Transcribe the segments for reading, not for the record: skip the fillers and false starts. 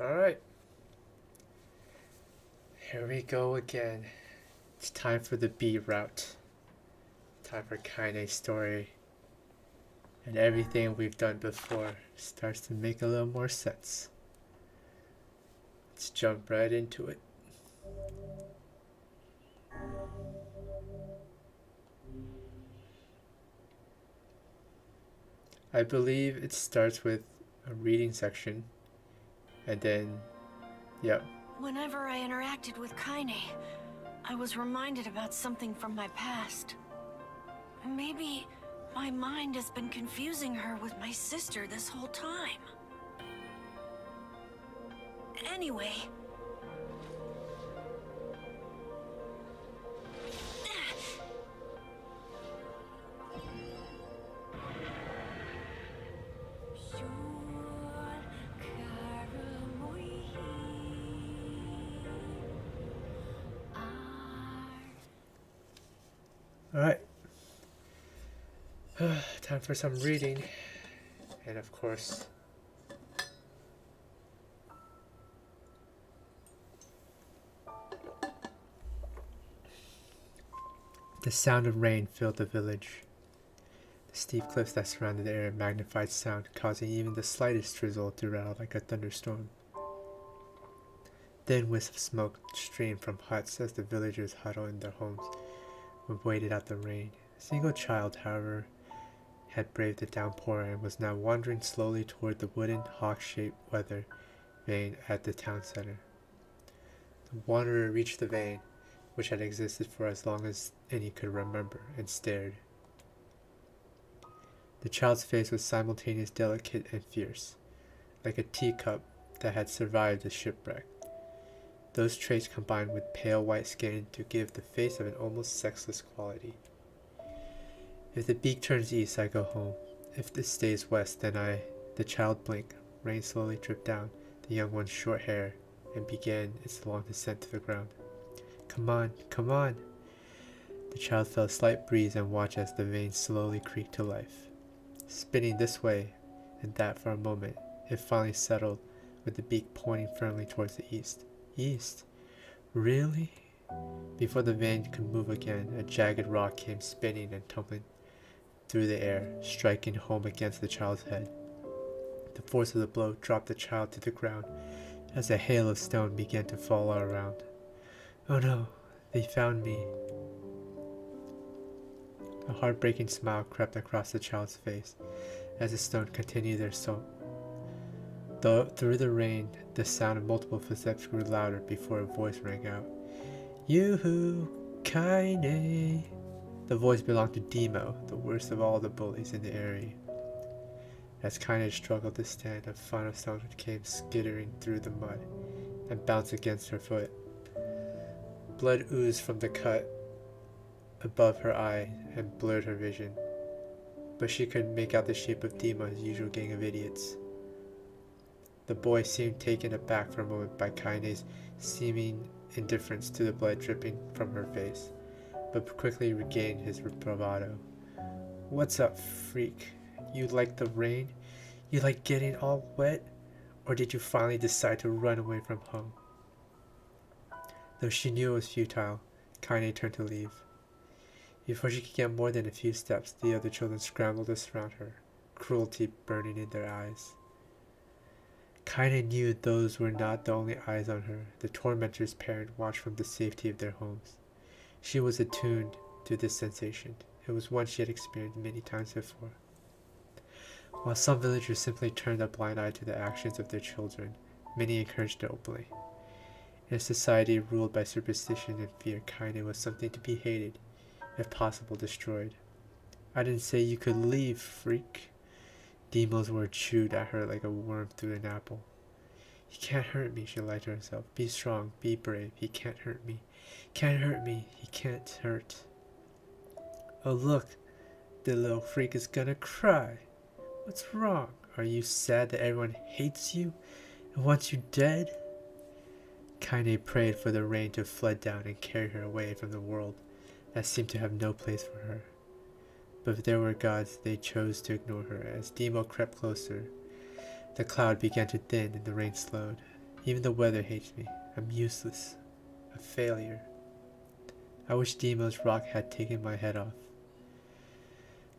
Alright, here we go again. It's time for the B route. Time for Kaine's story. And everything we've done before starts to make a little more sense. Let's jump right into it. I believe it starts with a reading section. And then, yep. Whenever I interacted with Kaine, I was reminded about something from my past. Maybe my mind has been confusing her with my sister this whole time. Anyway... Alright. Time for some reading. And of course, the sound of rain filled the village. The steep cliffs that surrounded the area magnified sound, causing even the slightest drizzle to rattle like a thunderstorm. Thin wisps of smoke streamed from huts as the villagers huddled in their homes and waited out the rain. A single child, however, had braved the downpour and was now wandering slowly toward the wooden hawk-shaped weather vane at the town center. The wanderer reached the vane, which had existed for as long as any could remember, and stared. The child's face was simultaneously delicate and fierce, like a teacup that had survived a shipwreck. Those traits combined with pale white skin to give the face of an almost sexless quality. If the beak turns east, I go home. If it stays west, then I... The child blinked. Rain slowly dripped down the young one's short hair and began its long descent to the ground. Come on, come on! The child felt a slight breeze and watched as the veins slowly creaked to life. Spinning this way and that for a moment, it finally settled with the beak pointing firmly towards the east. East? Really? Before the vane could move again, a jagged rock came spinning and tumbling through the air, striking home against the child's head. The force of the blow dropped the child to the ground as a hail of stone began to fall all around. Oh no, they found me. A heartbreaking smile crept across the child's face as the stone continued their assault. Through the rain, the sound of multiple footsteps grew louder before a voice rang out. Yoo-hoo, Kaine! The voice belonged to Demo, the worst of all the bullies in the area. As Kaine struggled to stand, a final stone came skittering through the mud and bounced against her foot. Blood oozed from the cut above her eye and blurred her vision, but she could make out the shape of Demo's usual gang of idiots. The boy seemed taken aback for a moment by Kaine's seeming indifference to the blood dripping from her face, but quickly regained his bravado. What's up, freak? You like the rain? You like getting all wet? Or did you finally decide to run away from home? Though she knew it was futile, Kaine turned to leave. Before she could get more than a few steps, the other children scrambled to surround her, cruelty burning in their eyes. Kaine knew those were not the only eyes on her. The tormentor's parent watched from the safety of their homes. She was attuned to this sensation. It was one she had experienced many times before. While some villagers simply turned a blind eye to the actions of their children, many encouraged it openly. In a society ruled by superstition and fear, Kaine was something to be hated, if possible destroyed. I didn't say you could leave, freak. Demo's words chewed at her like a worm through an apple. He can't hurt me, she lied to herself. Be strong, be brave. He can't hurt me. Can't hurt me. He can't hurt. Oh look, the little freak is gonna cry. What's wrong? Are you sad that everyone hates you and wants you dead? Kaine prayed for the rain to flood down and carry her away from the world that seemed to have no place for her. But if there were gods, they chose to ignore her. As Demo crept closer, the cloud began to thin and the rain slowed. Even the weather hates me. I'm useless. A failure. I wish Demo's rock had taken my head off.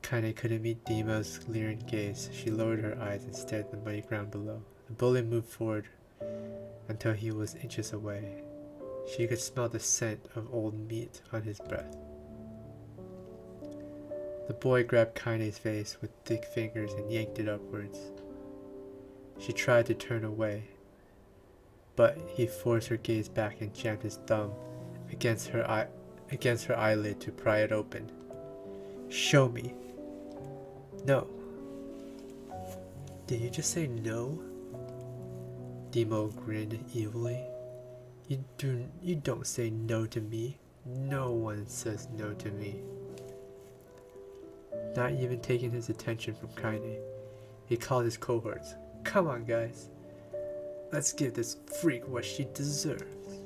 Kaine couldn't meet Demo's leering gaze. She lowered her eyes and stared at the muddy ground below. The bullet moved forward until he was inches away. She could smell the scent of old meat on his breath. The boy grabbed Kaine's face with thick fingers and yanked it upwards. She tried to turn away, but he forced her gaze back and jammed his thumb against her eyelid to pry it open. Show me. No. Did you just say no? Demo grinned evilly. You don't say no to me. No one says no to me. Not even taking his attention from Kaine, he called his cohorts. Come on, guys. Let's give this freak what she deserves.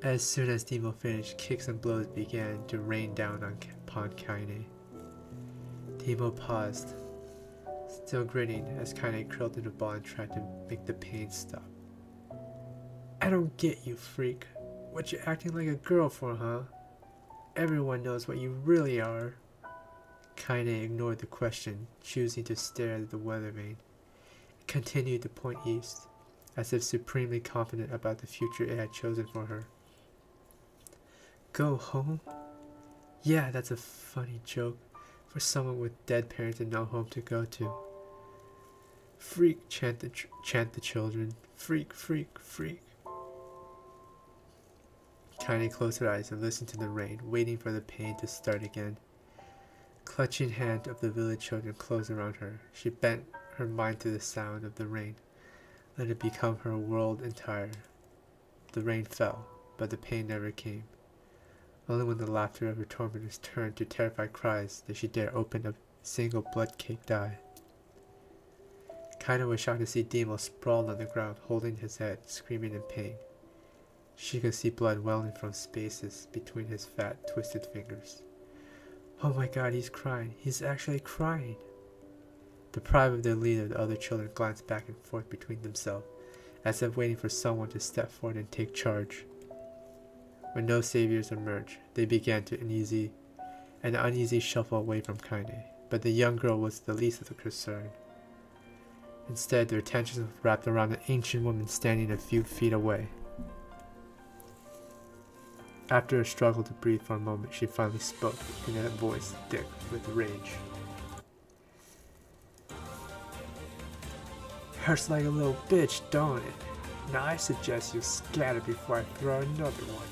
As soon as Demo finished, kicks and blows began to rain down upon Kaine. Demo paused, still grinning as Kaine curled in a ball and tried to make the pain stop. I don't get you, freak. What you acting like a girl for, huh? Everyone knows what you really are. Kaine ignored the question, choosing to stare at the weather vane. It continued to point east, as if supremely confident about the future it had chosen for her. Go home? Yeah, that's a funny joke for someone with dead parents and no home to go to. Freak, chant the children. Freak, freak, freak. Kaine closed her eyes and listened to the rain, waiting for the pain to start again. Clutching hand of the village children closed around her. She bent her mind to the sound of the rain, let it become her world entire. The rain fell, but the pain never came. Only when the laughter of her tormentors turned to terrified cries did she dare open a single blood-caked eye. Kaine was shocked to see Demo sprawled on the ground, holding his head, screaming in pain. She could see blood welling from spaces between his fat, twisted fingers. Oh my god, he's crying. He's actually crying. Deprived of their leader, the other children glanced back and forth between themselves, as if waiting for someone to step forward and take charge. When no saviors emerged, they began an uneasy shuffle away from Kaine, but the young girl was the least of the concern. Instead, their attention was wrapped around an ancient woman standing a few feet away. After a struggle to breathe for a moment, she finally spoke in a voice thick with rage. Hurts like a little bitch, don't it? Now I suggest you scatter before I throw another one.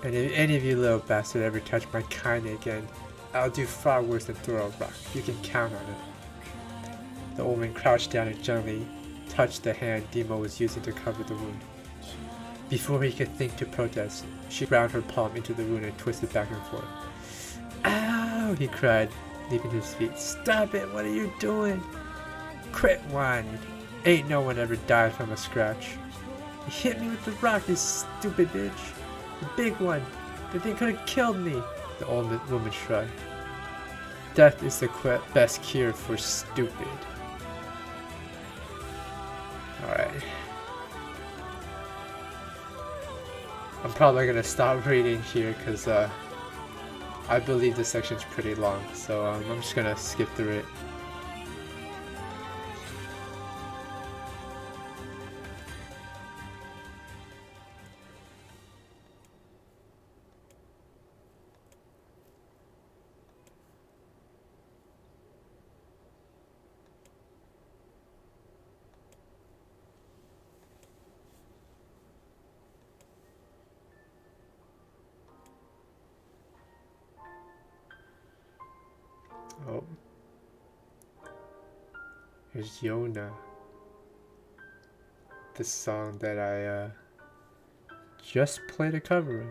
And if any of you little bastard ever touch my Kaine again, I'll do far worse than throw a rock. You can count on it. The old man crouched down and gently touched the hand Demo was using to cover the wound. Before he could think to protest, she ground her palm into the wound and twisted back and forth. Ow! He cried, leaping to his feet. Stop it! What are you doing? Quit whining. Ain't no one ever died from a scratch. You hit me with the rock, you stupid bitch. The big one. The thing could have killed me. The old woman shrugged. Death is the best cure for stupid. Alright. I'm probably gonna stop reading here because I believe this section's pretty long, so I'm just gonna skip through it. Oh. Here's Yona. The song that I just played a cover of.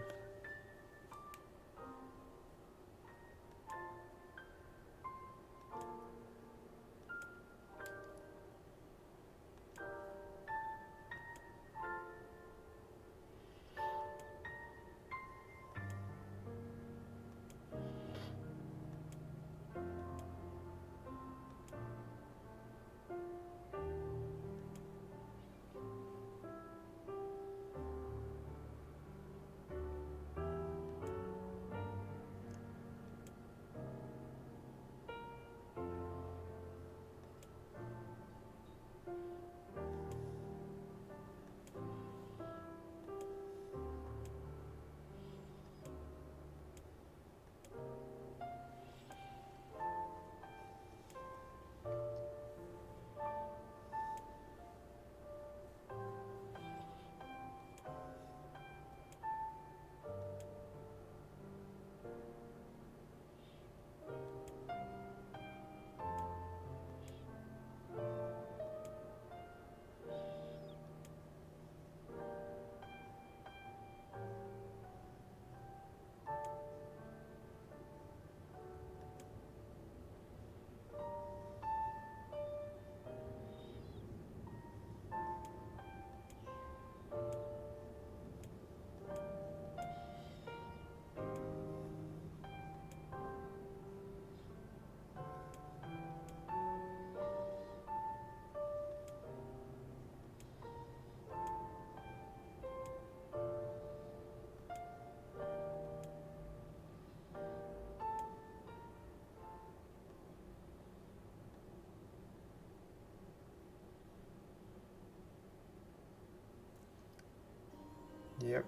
Yep.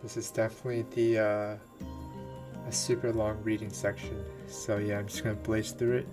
This is definitely the a super long reading section. So yeah, I'm just gonna blaze through it.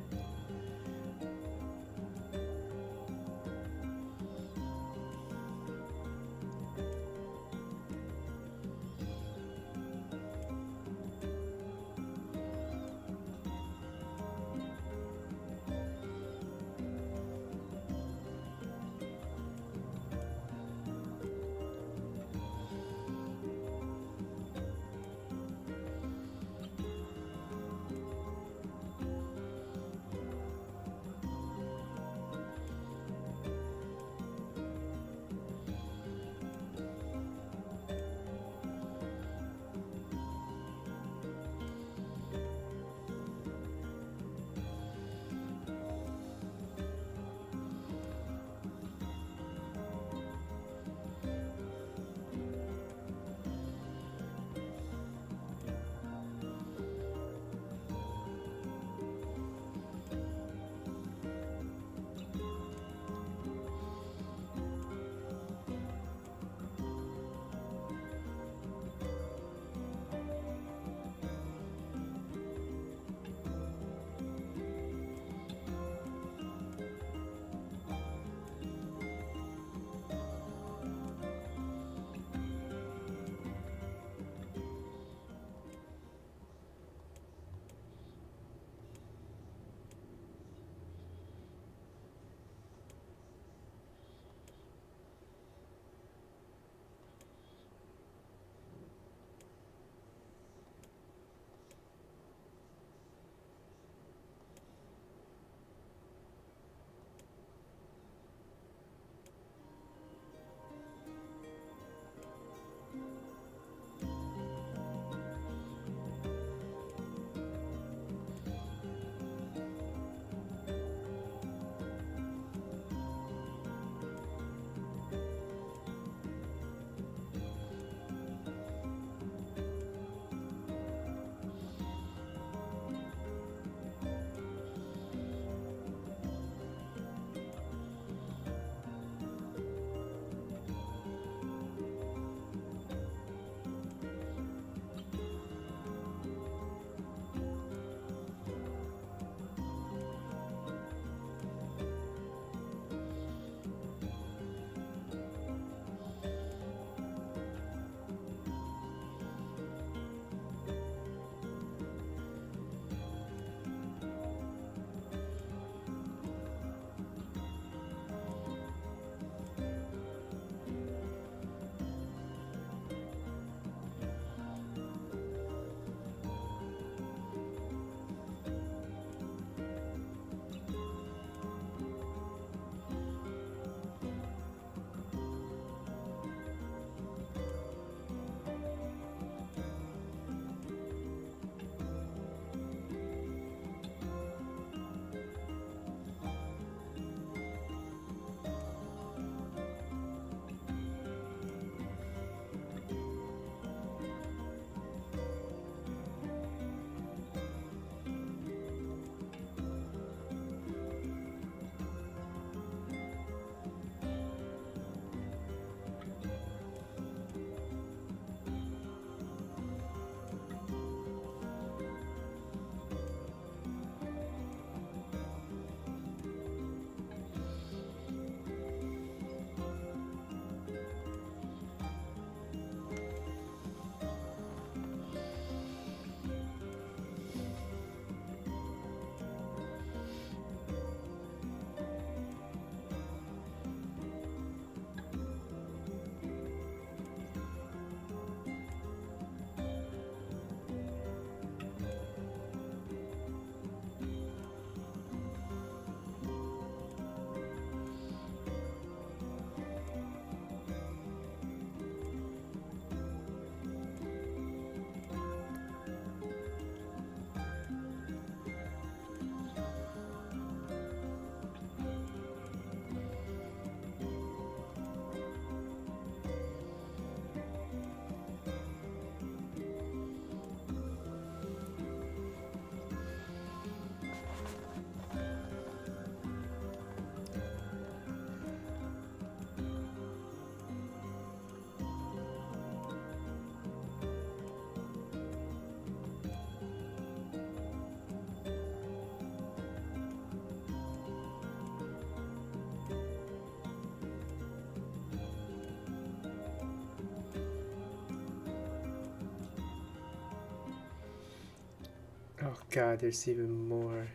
Oh god, there's even more.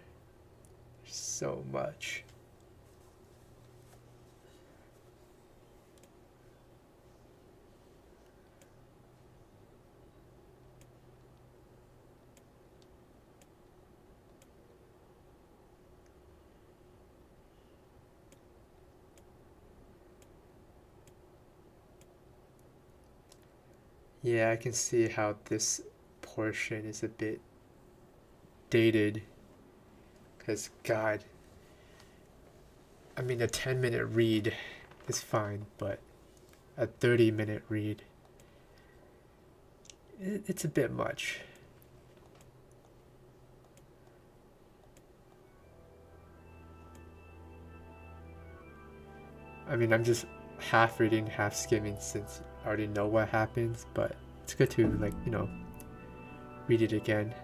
There's so much. Yeah, I can see how this portion is a bit dated. Because, God, I mean, a 10-minute read is fine, but a 30-minute read, it's a bit much. I mean, I'm just half reading, half skimming since I already know what happens, but it's good to, like, you know, read it again.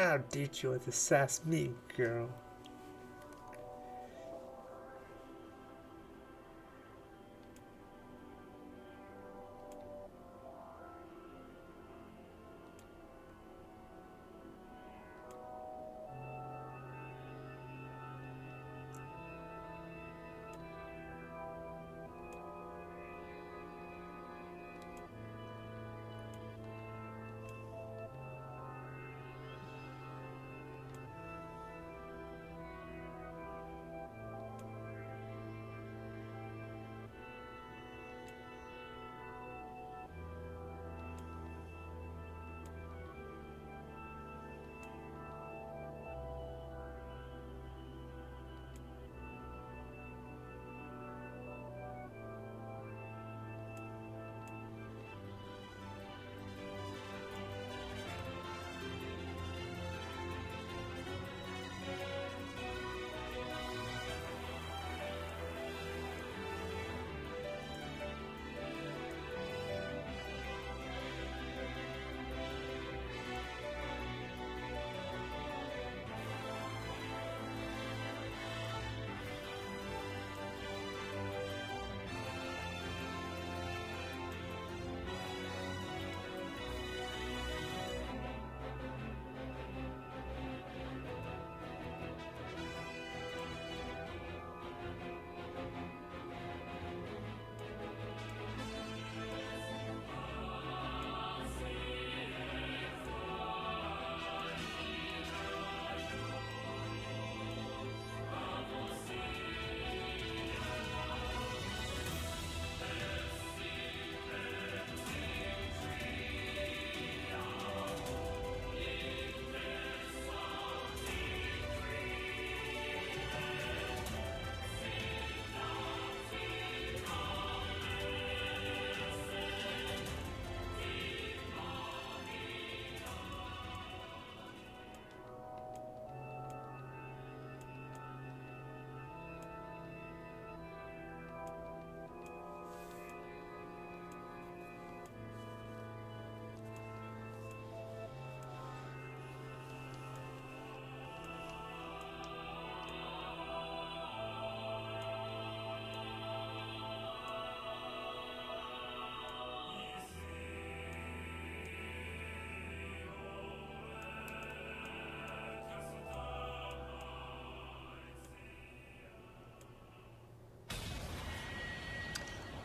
I'll teach you to sass me, girl.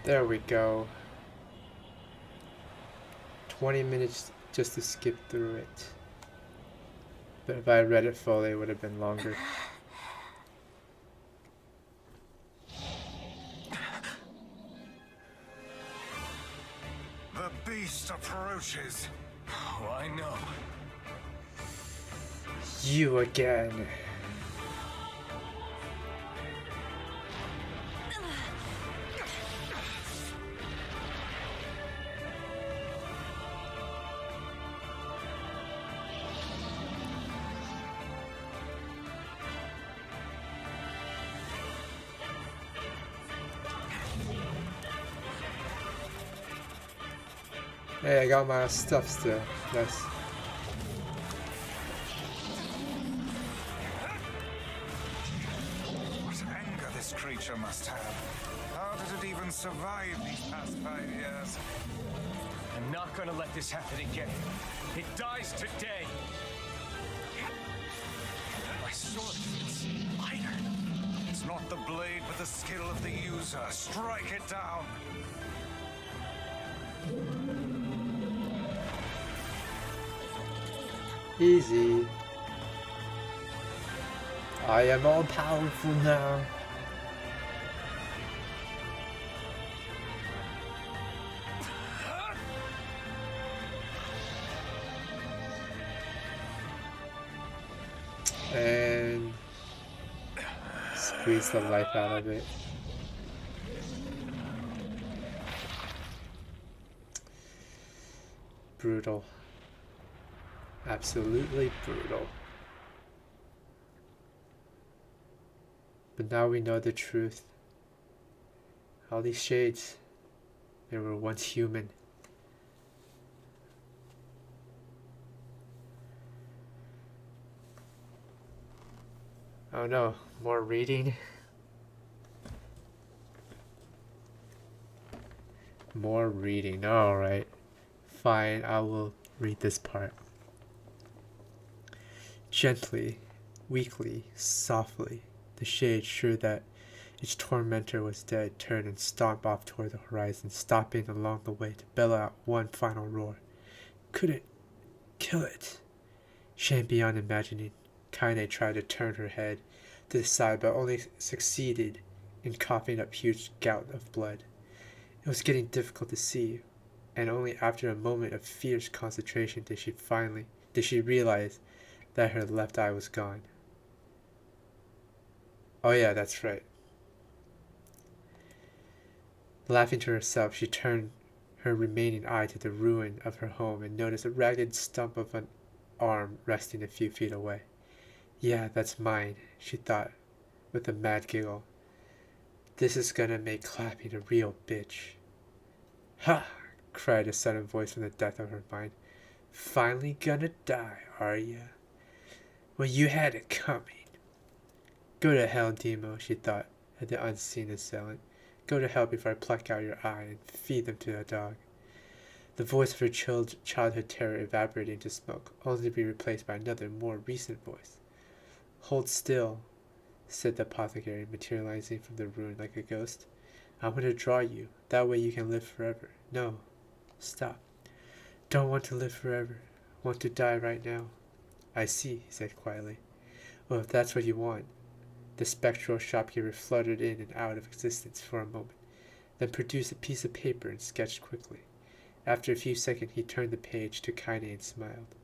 There we go. 20 minutes just to skip through it. But if I read it fully, it would have been longer. The beast approaches. Oh, I know. You again. Hey, I got my stuff still. Nice. What anger this creature must have. How did it even survive these past 5 years? I'm not gonna let this happen again. It dies today. My sword is lighter. It's not the blade, but the skill of the user. Strike it down. Easy. I am all powerful now. And squeeze the life out of it. Brutal. Absolutely brutal. But now we know the truth. All these shades, they were once human. Oh no, more reading. More reading, alright. Fine, I will read this part. Gently, weakly, softly, the shade, sure that its tormentor was dead, turned and stomped off toward the horizon, stopping along the way to bellow out one final roar. Couldn't kill it. Shame beyond imagining. Kaine tried to turn her head to the side, but only succeeded in coughing up huge gout of blood. It was getting difficult to see, and only after a moment of fierce concentration did she realize that her left eye was gone. Oh yeah, that's right. Laughing to herself, she turned her remaining eye to the ruin of her home and noticed a ragged stump of an arm resting a few feet away. Yeah, that's mine, she thought, with a mad giggle. This is gonna make clapping a real bitch. Ha! Cried a sudden voice from the depth of her mind. Finally gonna die, are ya? Well, you had it coming. Go to hell, Demo, she thought, at the unseen assailant. Go to hell before I pluck out your eye and feed them to a dog. The voice of her childhood terror evaporated into smoke, only to be replaced by another, more recent voice. Hold still, said the apothecary, materializing from the ruin like a ghost. I'm going to draw you. That way you can live forever. No, stop. Don't want to live forever. Want to die right now. I see, he said quietly. Well, if that's what you want. The spectral shopkeeper fluttered in and out of existence for a moment, then produced a piece of paper and sketched quickly. After a few seconds, he turned the page to Kaine and smiled.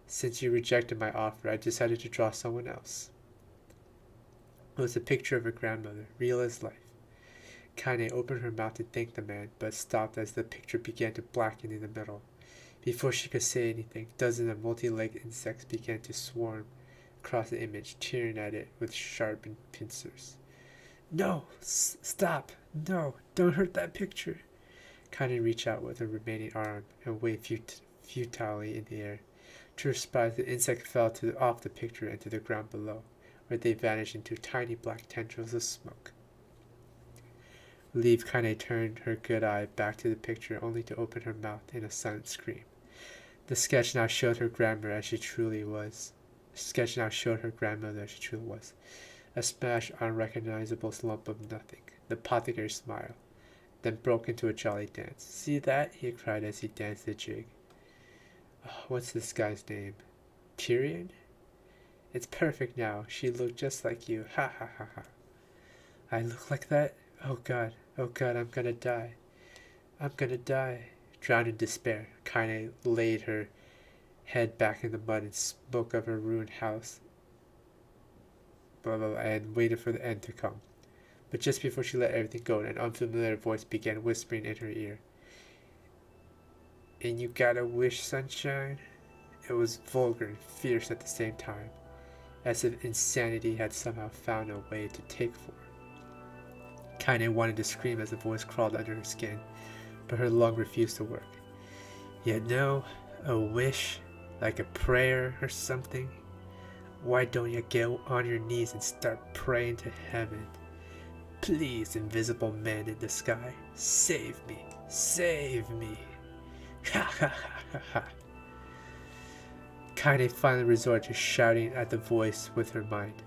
Since you rejected my offer, I decided to draw someone else. It was a picture of her grandmother, real as life. Kaine opened her mouth to thank the man, but stopped as the picture began to blacken in the middle. Before she could say anything, dozens of multi-legged insects began to swarm across the image, tearing at it with sharpened pincers. No! Stop! No! Don't hurt that picture! Kaine reached out with her remaining arm and waved futilely in the air. To her surprise, the insect fell off the picture and to the ground below, where they vanished into tiny black tendrils of smoke. Relieved, Kaine turned her good eye back to the picture, only to open her mouth in a silent scream. The sketch now showed her grandmother as she truly was. A smashed, unrecognizable lump of nothing. The apothecary smiled. then broke into a jolly dance. See that? He cried as he danced the jig. Oh, what's this guy's name? Tyrion? It's perfect now. She looked just like you. Ha ha ha ha. I look like that? Oh god, I'm gonna die. I'm gonna die. Drowned in despair, Kaine laid her head back in the mud and spoke of her ruined house. Blah, blah, blah, and waited for the end to come. But just before she let everything go, an unfamiliar voice began whispering in her ear. And you got a wish, sunshine? It was vulgar and fierce at the same time, as if insanity had somehow found a way to take form. Kaine wanted to scream as the voice crawled under her skin, but her lung refused to work. Yet no, a wish, like a prayer or something? Why don't you get on your knees and start praying to heaven? Please, invisible man in the sky, save me, save me. Ha ha ha ha ha. Kaine finally resorted to shouting at the voice with her mind.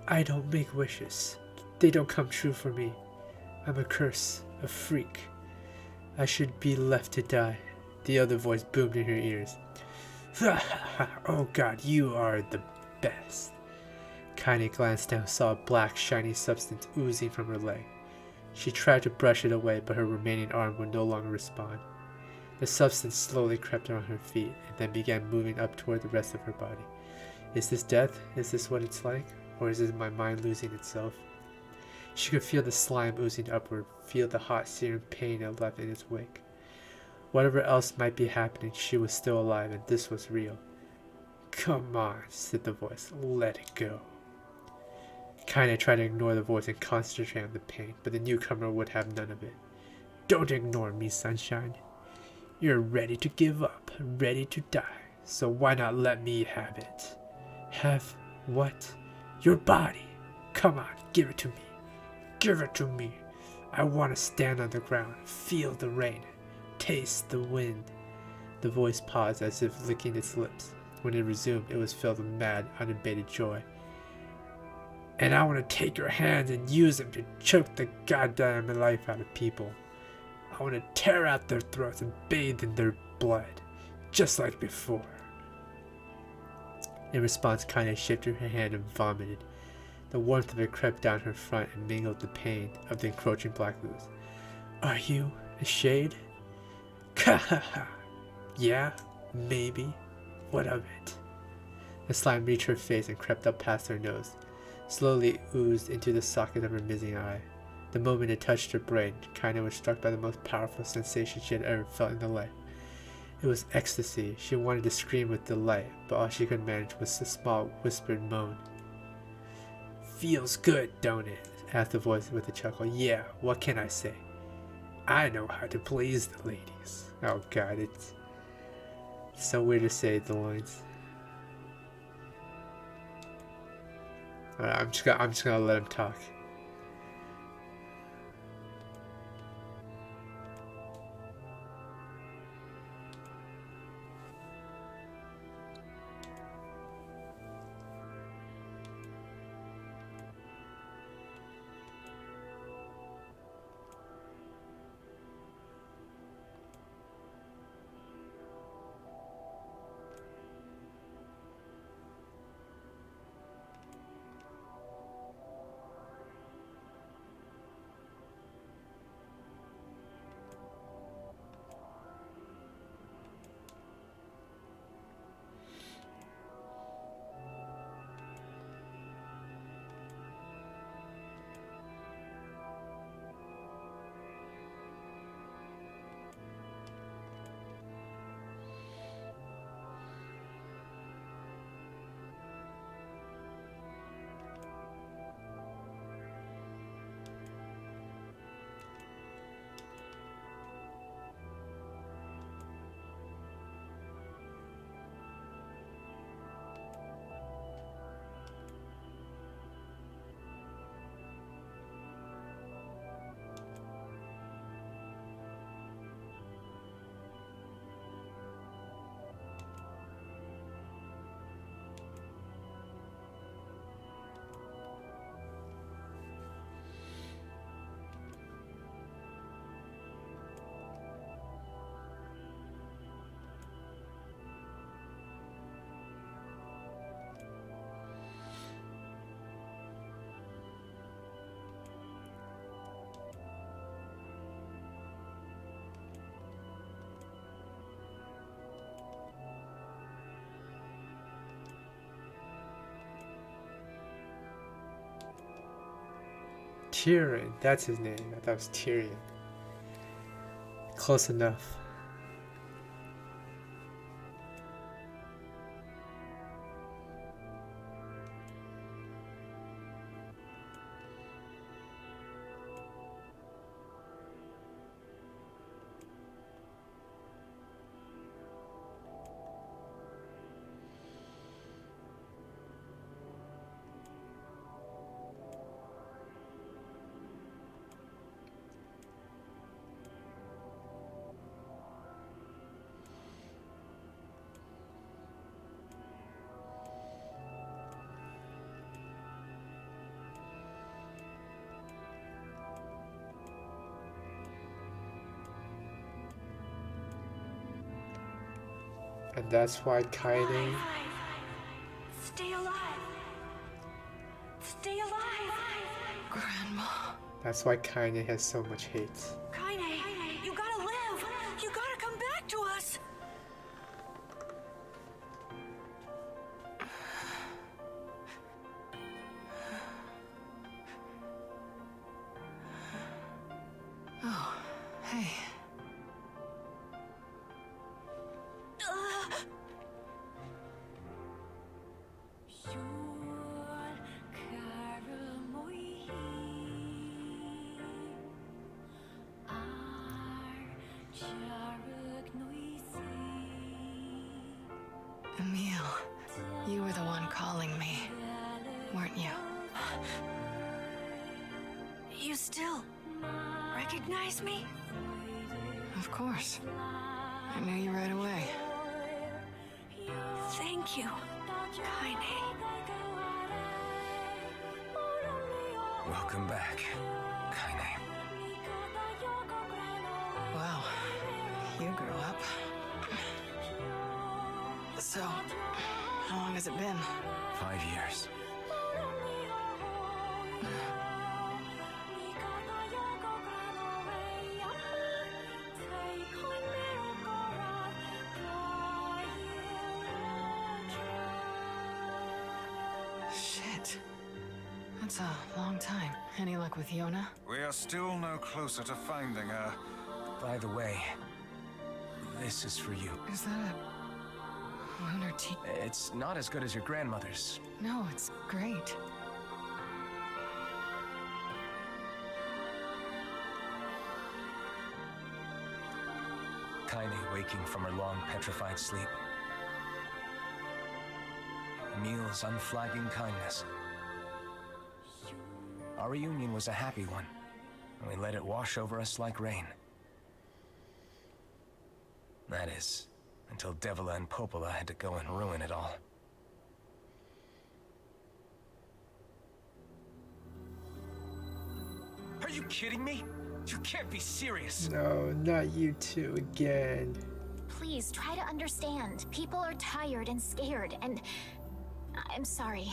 I don't make wishes. They don't come true for me. I'm a curse, a freak. I should be left to die. The other voice boomed in her ears. Ha ha ha. Oh god, you are the best. Kaine glanced down, saw a black, shiny substance oozing from her leg. She tried to brush it away, but her remaining arm would no longer respond. The substance slowly crept around her feet, and then began moving up toward the rest of her body. Is this death? Is this what it's like? Or is it my mind losing itself? She could feel the slime oozing upward, feel the hot, searing pain it left in its wake. Whatever else might be happening, she was still alive, and this was real. Come on, said the voice. Let it go. Kaine tried to ignore the voice and concentrate on the pain, but the newcomer would have none of it. Don't ignore me, sunshine. You're ready to give up, ready to die, so why not let me have it? Have what? Your body. Come on, give it to me. Give it to me. I want to stand on the ground, feel the rain, taste the wind. The voice paused as if licking its lips. When it resumed, it was filled with mad, unabated joy. And I want to take your hands and use them to choke the goddamn life out of people. I want to tear out their throats and bathe in their blood, just like before. In response, Kaine shifted her hand and vomited. The warmth of it crept down her front and mingled the pain of the encroaching black ooze. Are you a shade? Ha ha ha. Yeah, maybe. What of it? The slime reached her face and crept up past her nose. Slowly oozed into the socket of her missing eye. The moment it touched her brain, Kaine was struck by the most powerful sensation she had ever felt in her life. It was ecstasy. She wanted to scream with delight, but all she could manage was a small whispered moan. Feels good, don't it? Asked the voice with a chuckle. Yeah, what can I say? I know how to please the ladies. Oh god, it's so weird to say the lines. Alright, I'm just gonna let him talk. Tyrion, that's his name. I thought it was Tyrion. Close enough. And that's why Kaine... Stay alive. Stay alive. Grandma. That's why Kaine has so much hate. Kaine, you gotta live. You gotta come back to us. Oh, hey. Emil, you were the one calling me, weren't you? You still recognize me? Of course. I knew you right away. Thank you, Kaine. Welcome back, Kaine. Wow, you grew up. So, how long has it been? 5 years. Shit. That's a long time. Any luck with Yona? We are still no closer to finding her. By the way, this is for you. Is that a lunar tea? It's not as good as your grandmother's. No, it's great. Kaine waking from her long petrified sleep. Emil's unflagging kindness. Our reunion was a happy one, and we let it wash over us like rain. That is, until Devila and Popola had to go and ruin it all. Are you kidding me? You can't be serious. No, not you two again. Please try to understand. People are tired and scared, and I'm sorry.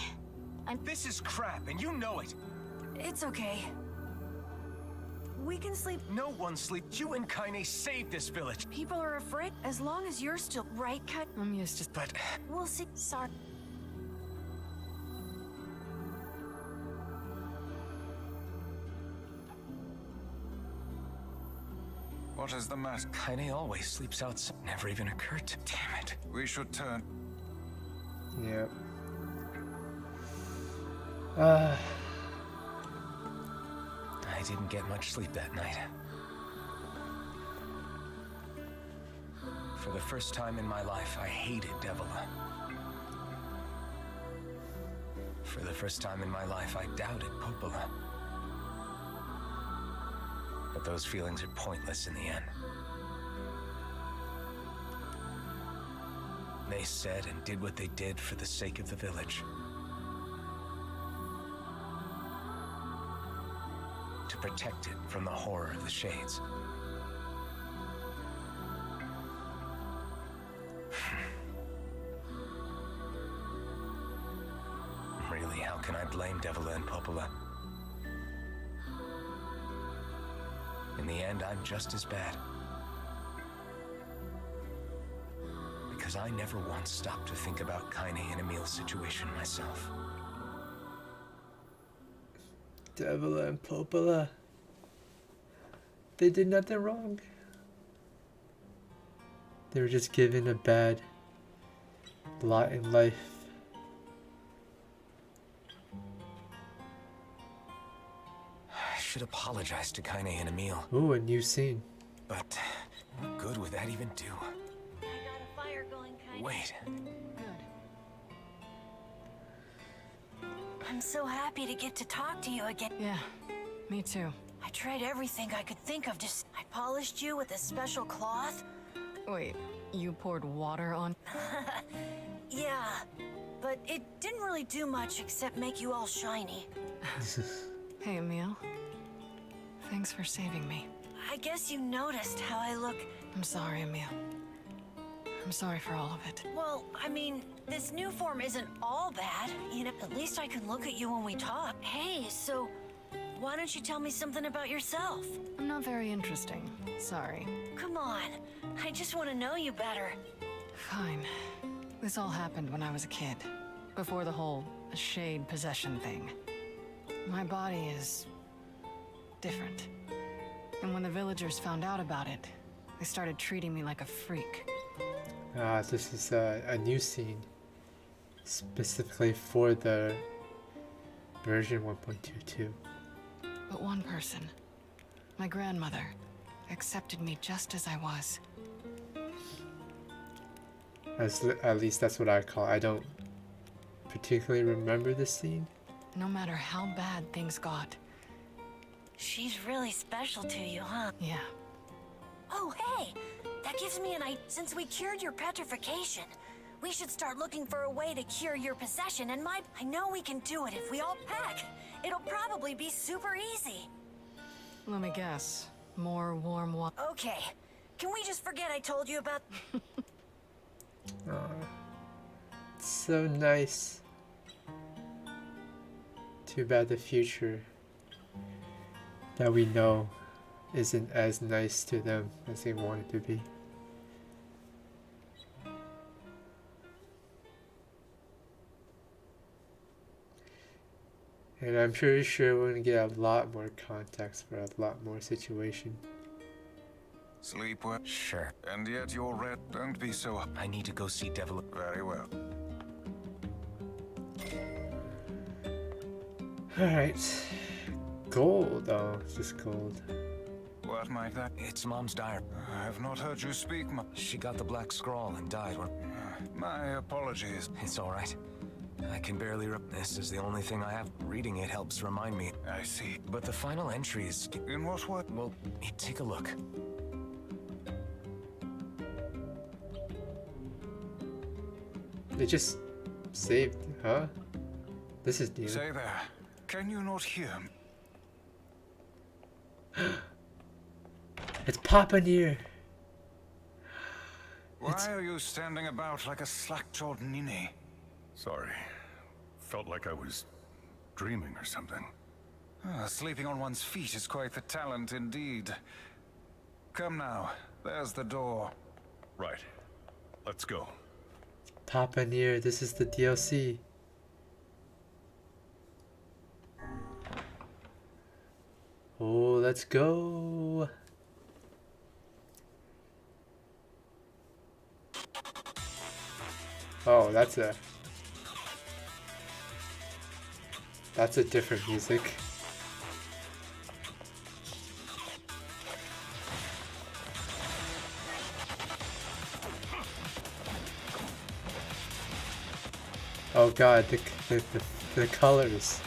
This is crap, and you know it. It's okay. We can sleep. No one sleeps. You and Kaine saved this village. People are afraid. As long as you're still right, Cut. I'm used to... But We'll see. Sorry. What is the matter? Kaine always sleeps outside. Never even occurred to... Damn it. We should turn. Yep. I didn't get much sleep that night. For the first time in my life, I hated Devila. For the first time in my life, I doubted Popola. But those feelings are pointless in the end. They said and did what they did for the sake of the village. To protect it from the horror of the Shades. Really, how can I blame Devila and Popola? In the end, I'm just as bad. Because I never once stopped to think about Kaine and Emil's situation myself. Devil and Popola. They did nothing wrong. They were just given a bad lot in life. I should apologize to Kaine and Emil, Ooh, a new scene. but what good would that even do? I got a fire going, Kaine. Wait, Good. I'm so happy to get to talk to you again. Yeah, me too. I tried everything I could think of. I polished you with a special cloth. Wait, you poured water on? Yeah, but it didn't really do much except make you all shiny. Hey, Emil. Thanks for saving me. I guess you noticed how I look. I'm sorry, Emil. I'm sorry for all of it. Well, I mean, this new form isn't all bad. You know, at least I can look at you when we talk. Hey, so why don't you tell me something about yourself? I'm not very interesting. Sorry. Come on, I just want to know you better. Fine. This all happened when I was a kid. Before the whole shade possession thing. My body is different. And when the villagers found out about it, they started treating me like a freak. This is a new scene. Specifically for the version 1.22. But one person, my grandmother, accepted me just as I was. At least that's what I call it. I don't particularly remember this scene. No matter how bad things got. She's really special to you, huh? Yeah. Oh, hey! That gives me an idea. Since we cured your petrification, we should start looking for a way to cure your possession, and I know we can do it if we all pack. It'll probably be super easy. Let me guess. More warm water. Okay. Can we just forget I told you about... So nice. Too bad the future that we know isn't as nice to them as they want it to be. And I'm pretty sure we're gonna get a lot more context for a lot more situation. Sleep well. sure. And yet you're red. Don't be so... I need to go see Devil. Very well. Alright. Gold. Oh, it's just gold. What might that... It's Mom's diary. I have not heard you speak, She got the black scrawl and died when... My apologies. It's all right. I can barely... This is the only thing I have. Reading it helps remind me. I see. But the final entry is... In what way? Well, take a look. They just saved, huh? This is new. Say there. Can you not hear me? It's Papa NieR. Why are you standing about like a slack-jawed ninny? Sorry. Felt like I was dreaming or something. Sleeping on one's feet is quite the talent indeed. Come now. There's the door. Right. Let's go. Papa NieR, this is the DLC. Oh, let's go. Oh, that's a different music. Oh god, the colors.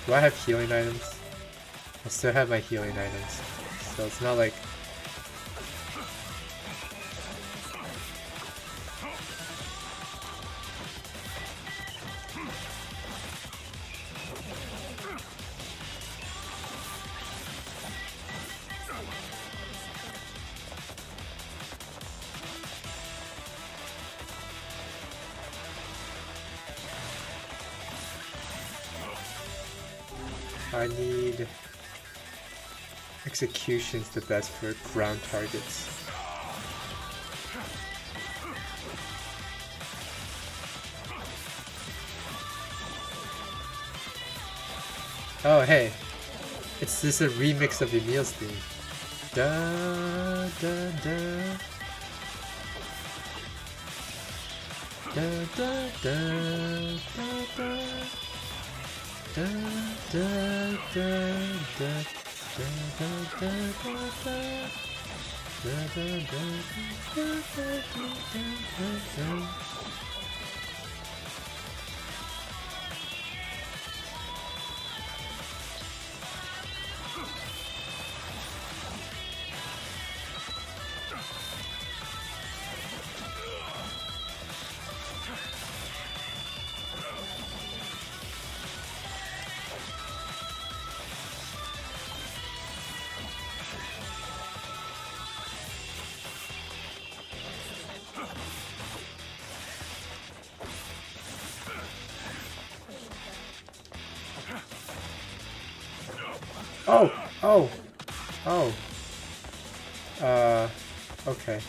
Do I have healing items? I still have my healing items, so it's not like... I need execution's the best for ground targets. Oh hey, it's just a remix of Emil's theme. Da da da. Da da da da da. Da da da da. Da da da da da. Da da da da da. Oh, oh, oh. Okay.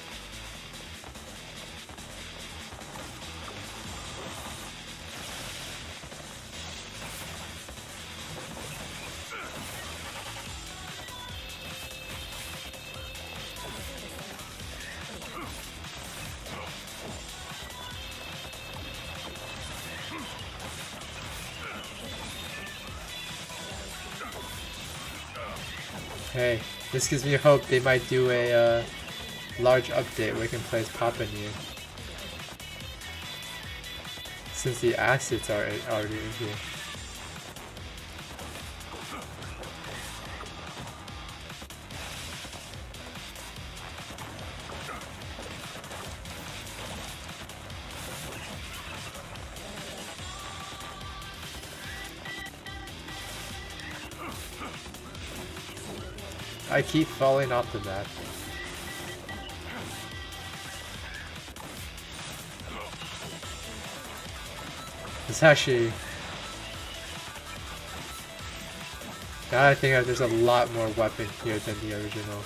Hey, this gives me hope they might do a large update where we can play as Papa NieR. Since the assets are already in here. I keep falling off the map. It's actually... Now I think there's a lot more weapon here than the original.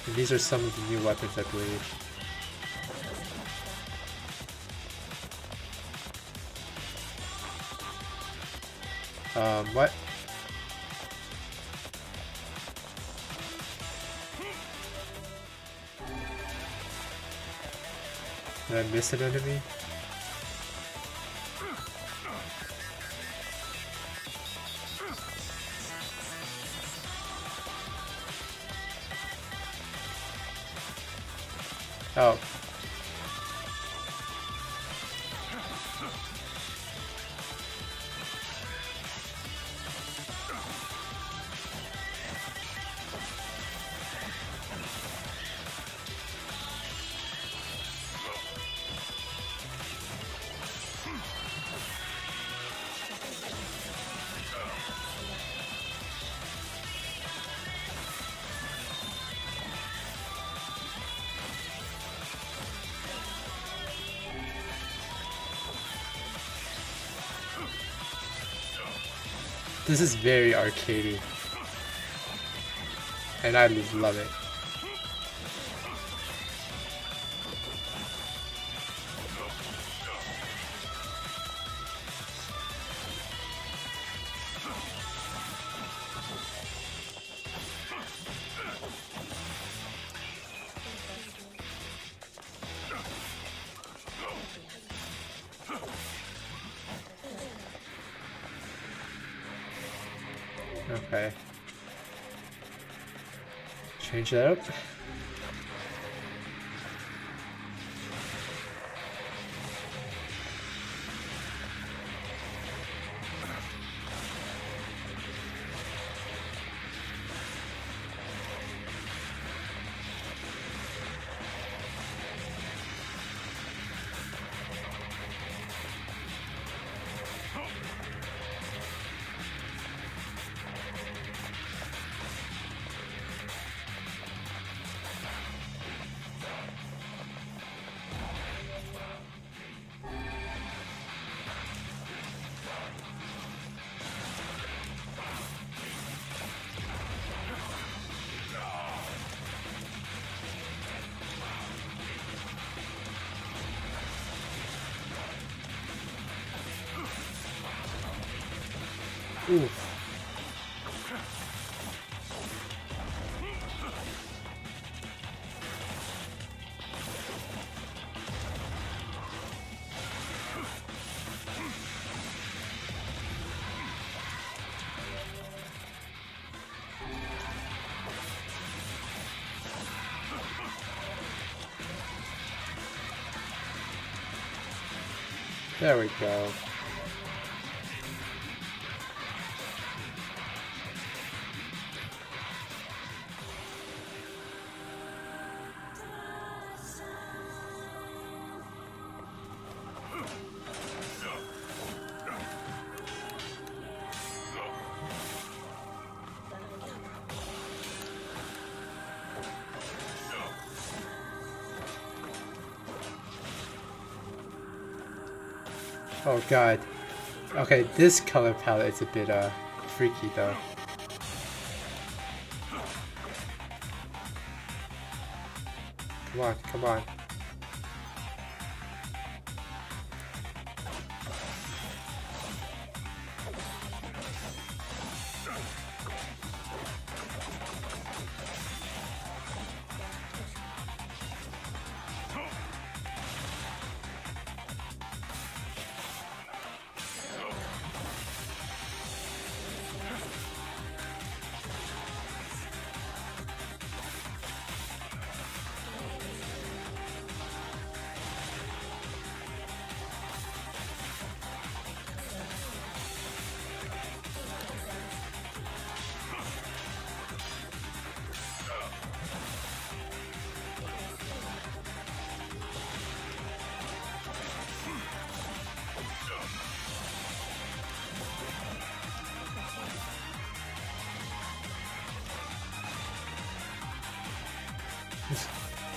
And these are some of the new weapons, I believe. What? Did I miss an enemy? Oh. This is very arcadey, and I love it. Okay. Change that up. Oof. There we go. Oh god. Okay, this color palette is a bit freaky though. Come on, come on.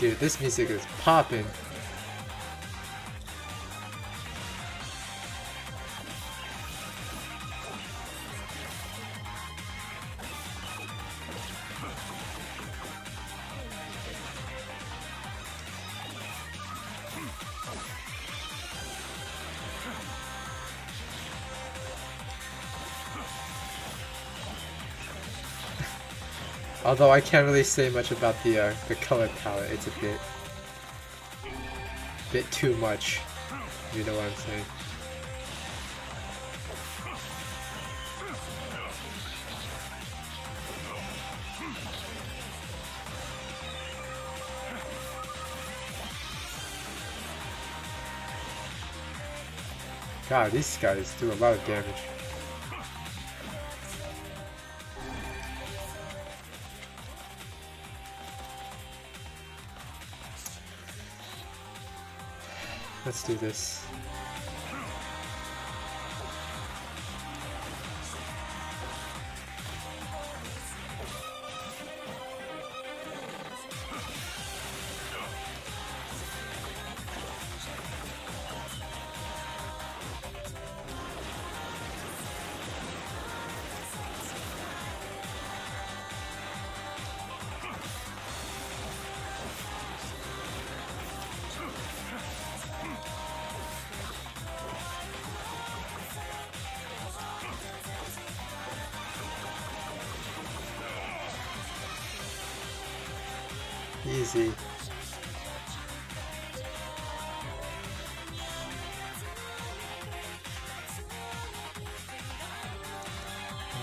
Dude, this music is popping. Although I can't really say much about the color palette, it's a bit too much. You know what I'm saying? God, these guys do a lot of damage. Let's do this. Easy.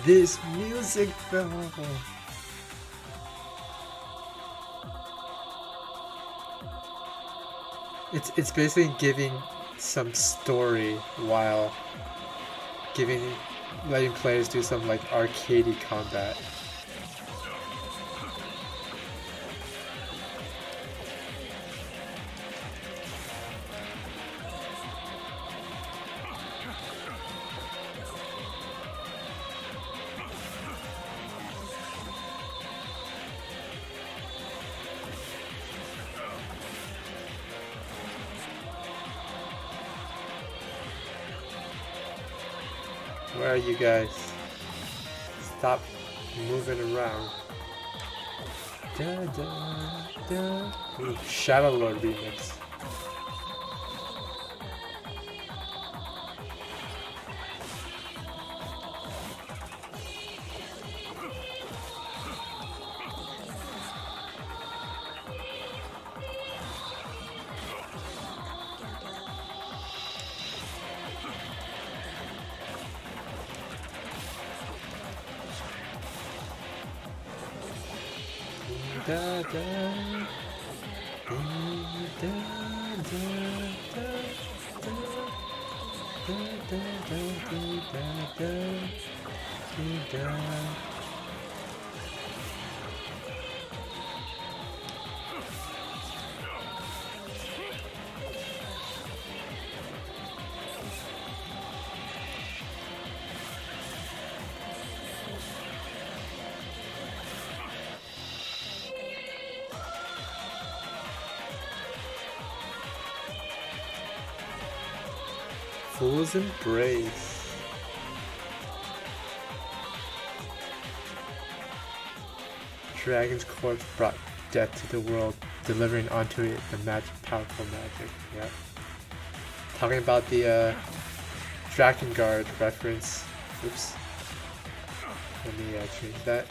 This music though. It's basically giving some story while letting players do some like arcadey combat. Where are you guys? Stop moving around. Da, da, da. Ooh, Shadow Lord remix. da da. Fool's Embrace. Dragon's corpse brought death to the world, delivering onto it the powerful magic. Yep. Talking about the Drakengard reference. Oops. Let me change that.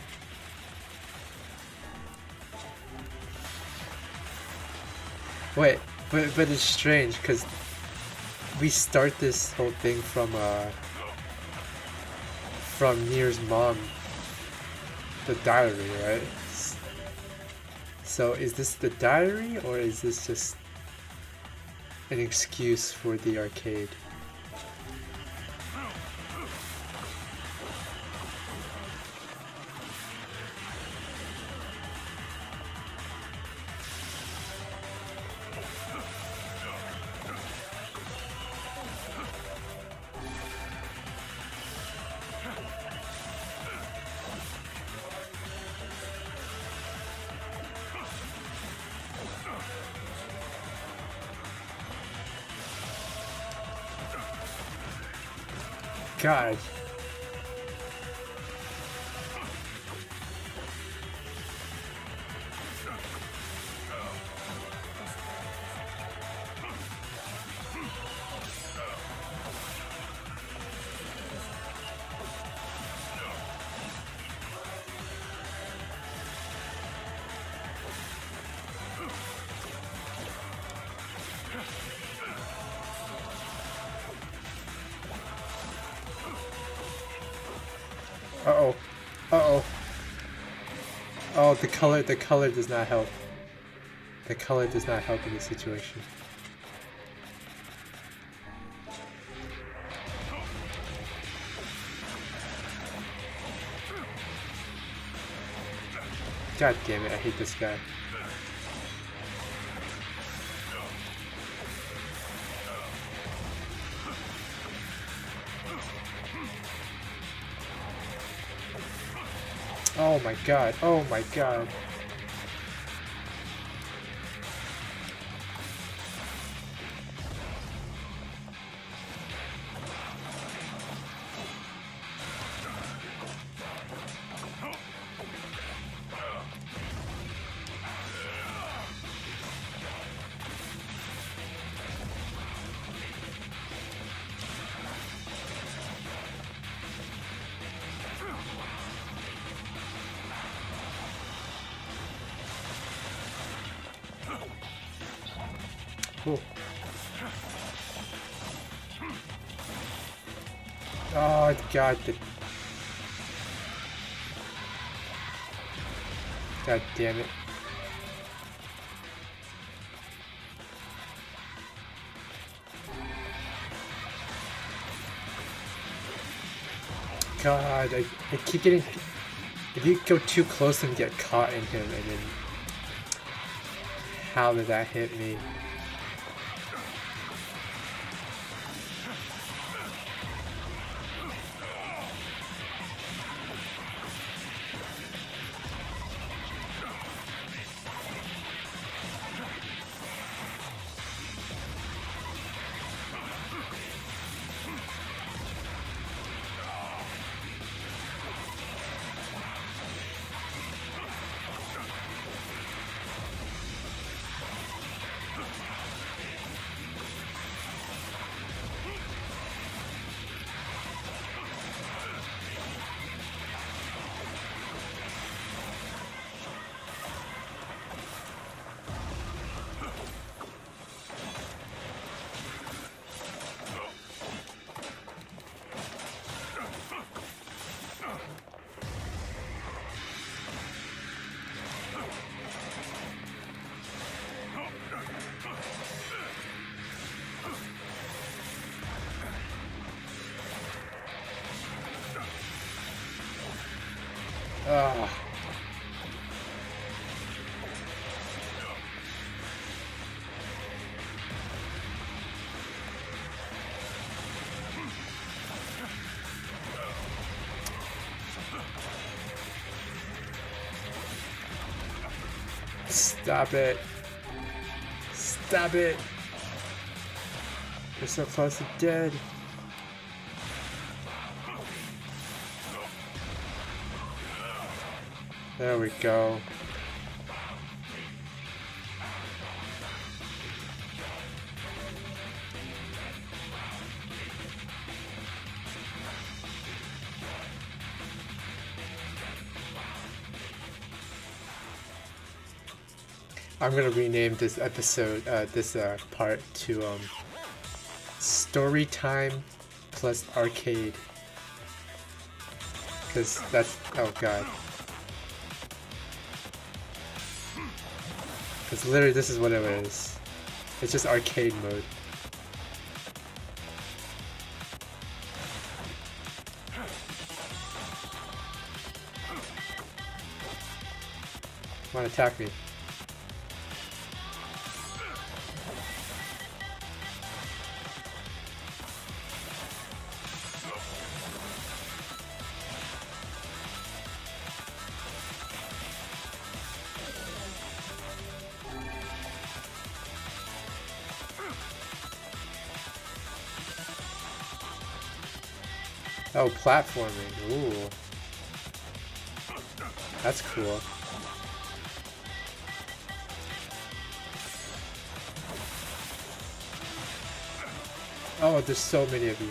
Wait, but it's strange because we start this whole thing from NieR's mom, the diary, right? So is this the diary, or is this just an excuse for the arcade? God. Uh-oh. Uh-oh. Oh, the color does not help. The color does not help in this situation. God damn it, I hate this guy. Oh my god, oh my god. Cool. Oh god, God damn it. God, I keep getting... If you go too close and get caught in him, and then... How did that hit me? Ah. Stop it. Stop it. We're so close to dead. There we go. I'm gonna rename this episode, this part to Story Time plus Arcade. Cause that's, oh god. Cause literally this is what it is. It's just arcade mode. Come on, attack me. Oh, platforming. Ooh. That's cool. Oh, there's so many of you.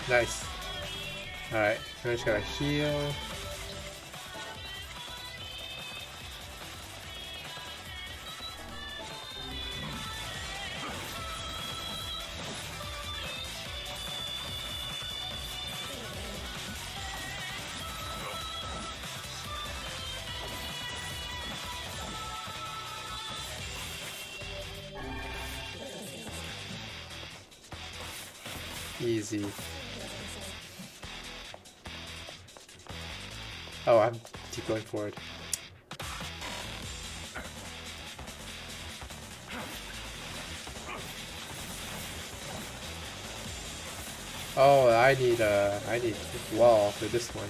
Nice. Alright, I just gotta heal. Easy. Oh, I'm keep going forward. Oh, I need a wall for this one.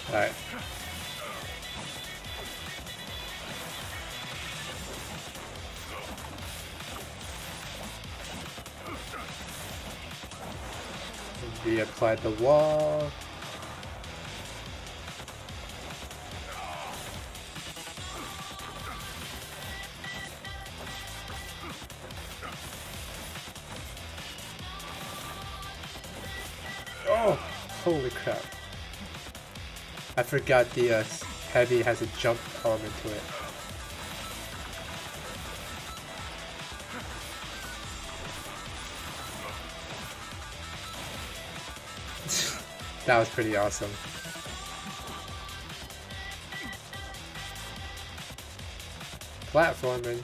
Alright. We applied the wall. Oh, holy crap. I forgot the heavy has a jump element to it. That was pretty awesome. Platforming.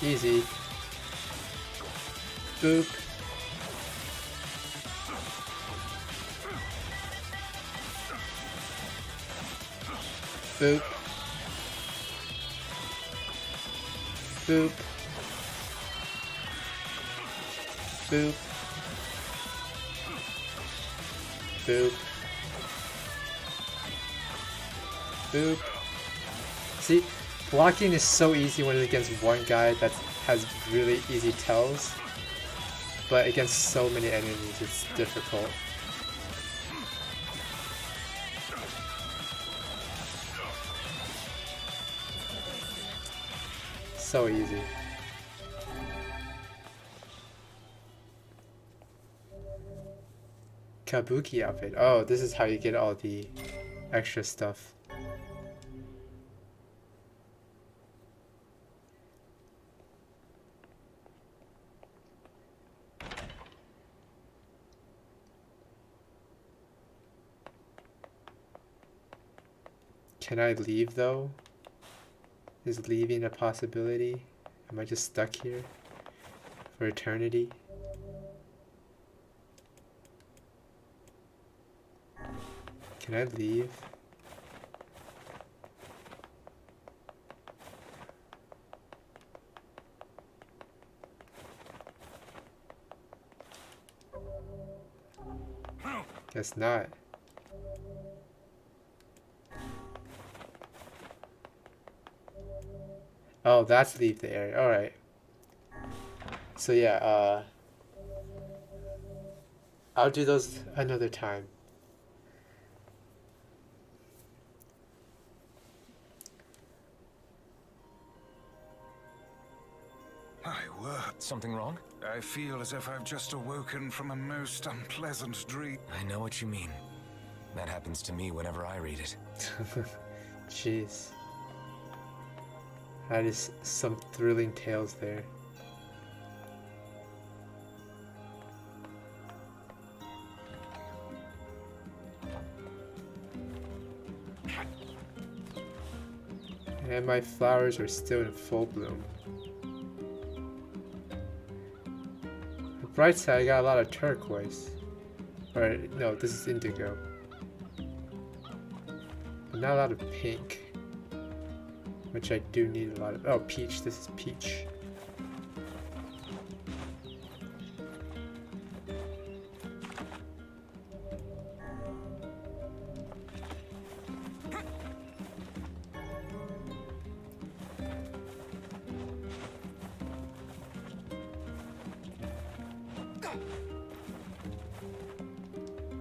Easy. Boop. Boop. Boop. Boop. Boop. Boop. See, blocking is so easy when it's against one guy that has really easy tells, but against so many enemies it's difficult. So easy. Kabuki outfit. Oh, this is how you get all the extra stuff. Can I leave though? Is leaving a possibility? Am I just stuck here for eternity? Can I leave? Guess not. Oh, that's leave the area. Alright. So yeah, I'll do those another time. My word. Something wrong? I feel as if I've just awoken from a most unpleasant dream. I know what you mean. That happens to me whenever I read it. Jeez. That is some thrilling tales there. And my flowers are still in full bloom. The bright side, I got a lot of turquoise. Or, no, this is indigo. But not a lot of pink. Which I do need a lot of. Oh, peach. This is peach.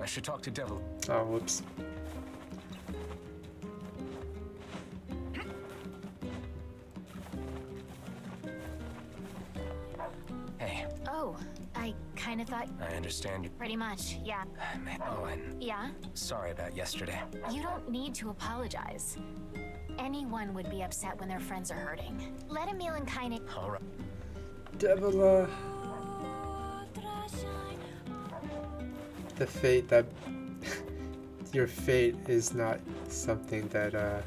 I should talk to Devil. Oh, whoops. Hey, Oh, I kind of thought. I understand you. Pretty much, yeah. Oh, and Yeah? sorry about yesterday. You don't need to apologize. Anyone would be upset when their friends are hurting. Let Emil and Kaine. All right. Devil, the fate that your fate is not something that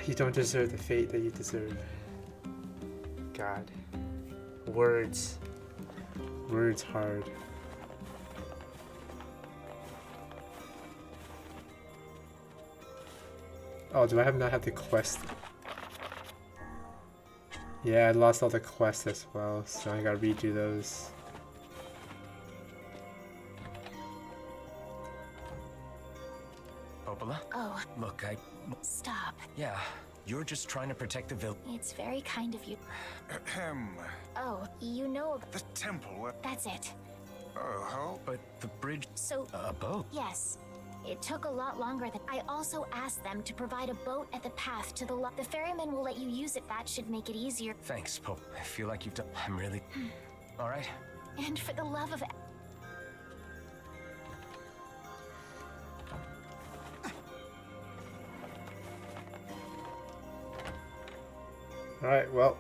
you don't deserve the fate that you deserve. God, words hard. Oh, do I not have the quest? Yeah, I lost all the quests as well, so I gotta redo those. Popola? Oh, Look, stop. yeah, you're just trying to protect the village. It's very kind of you. Ahem. Oh, you know. The temple where... That's it. Oh, how? But the bridge, So, a boat. yes. It took a lot longer than I also asked them to provide a boat at the path to the The ferryman will let you use it. That should make it easier. Thanks, Pope. I feel like you've done. I'm really. All right. And for the love of... Alright, well.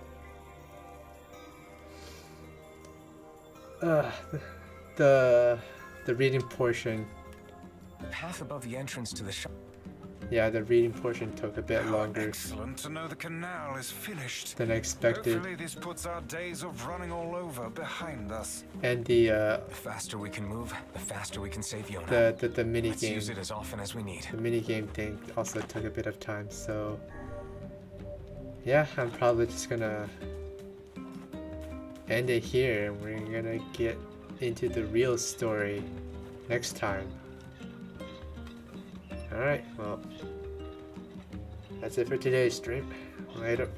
The reading portion. The path above the entrance to the shop. Yeah, the reading portion took a bit longer Excellent to know the canal is finished. than I expected. Hopefully this puts our days of running all over behind us. And the The faster we can move, the faster we can save Yona. the mini Let's game, use it as often as we need. the mini game thing also took a bit of time. So yeah, I'm probably just gonna end it here, and we're gonna get into the real story next time. Alright, well, that's it for today's stream. Later.